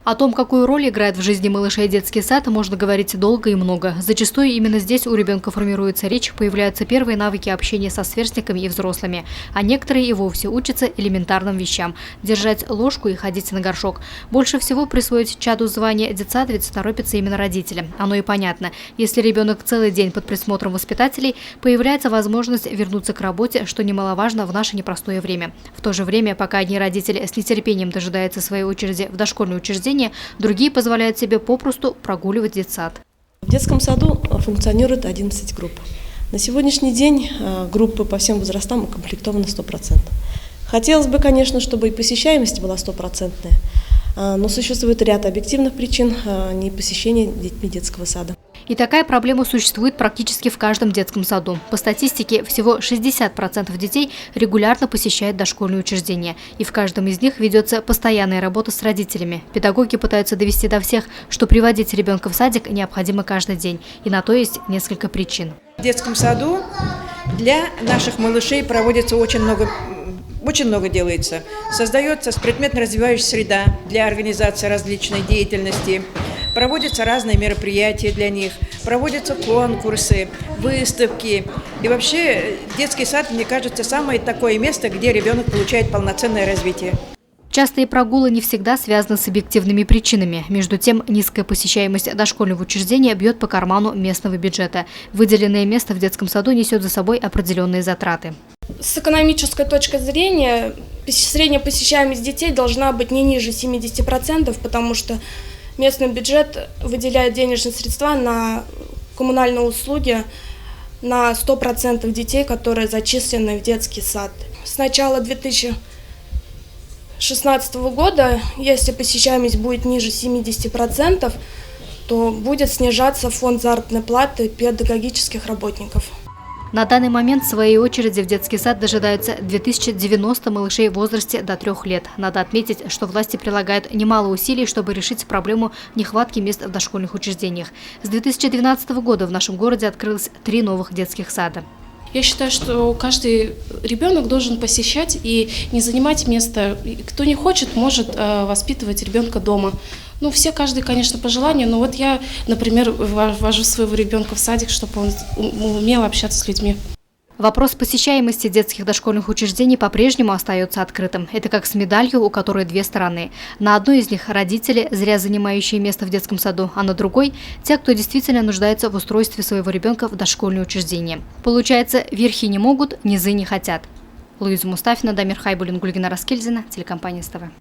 О том, какую роль играет в жизни малышей детский сад, можно говорить долго и много. Зачастую именно здесь у ребенка формируется речь, появляются первые навыки общения со сверстниками и взрослыми. А некоторые и вовсе учатся элементарным вещам – держать ложку и ходить на горшок. Больше всего присвоить чаду звание детсадовец торопятся именно родители. Оно и понятно. Если ребенок целый день под присмотром воспитателей, появляется возможность вернуться к работе, что немаловажно в наше непростое время. В то же время, пока одни родители с нетерпением дожидаются своей очереди в дошкольное учреждение, другие позволяют себе попросту прогуливать детсад. В детском саду функционирует 11 групп. На сегодняшний день группы по всем возрастам укомплектованы 100%. Хотелось бы, конечно, чтобы и посещаемость была 100%, но существует ряд объективных причин непосещения детьми детского сада. И такая проблема существует практически в каждом детском саду. По статистике, всего 60% детей регулярно посещают дошкольные учреждения. И в каждом из них ведется постоянная работа с родителями. Педагоги пытаются довести до всех, что приводить ребенка в садик необходимо каждый день. И на то есть несколько причин. В детском саду для наших малышей проводится очень много делается. Создается предметно-развивающая среда для организации различной деятельности. Проводятся разные мероприятия для них, проводятся конкурсы, выставки. И вообще детский сад, мне кажется, самое такое место, где ребенок получает полноценное развитие. Частые прогулы не всегда связаны с объективными причинами. Между тем, низкая посещаемость дошкольного учреждения бьет по карману местного бюджета. Выделенное место в детском саду несет за собой определенные затраты. С экономической точки зрения, средняя посещаемость детей должна быть не ниже 70%, потому что местный бюджет выделяет денежные средства на коммунальные услуги на 100% детей, которые зачислены в детский сад. С начала 2016 года, если посещаемость будет ниже 70%, то будет снижаться фонд заработной платы педагогических работников. На данный момент в своей очереди в детский сад дожидаются 2090 малышей в возрасте до 3 лет. Надо отметить, что власти прилагают немало усилий, чтобы решить проблему нехватки мест в дошкольных учреждениях. С 2012 года в нашем городе открылось 3 новых детских сада. Я считаю, что каждый ребенок должен посещать и не занимать место. Кто не хочет, может воспитывать ребенка дома. Ну, каждый, конечно, по желанию, но вот я, например, вожу своего ребенка в садик, чтобы он умел общаться с людьми. Вопрос посещаемости детских дошкольных учреждений по-прежнему остается открытым. Это как с медалью, у которой 2 стороны. На одной из них родители, зря занимающие место в детском саду, а на другой – те, кто действительно нуждается в устройстве своего ребенка в дошкольное учреждение. Получается, верхи не могут, низы не хотят. Луиза Мустафина, Дамир Хайбулин, Гульгина Раскельзина, телекомпания СТВ.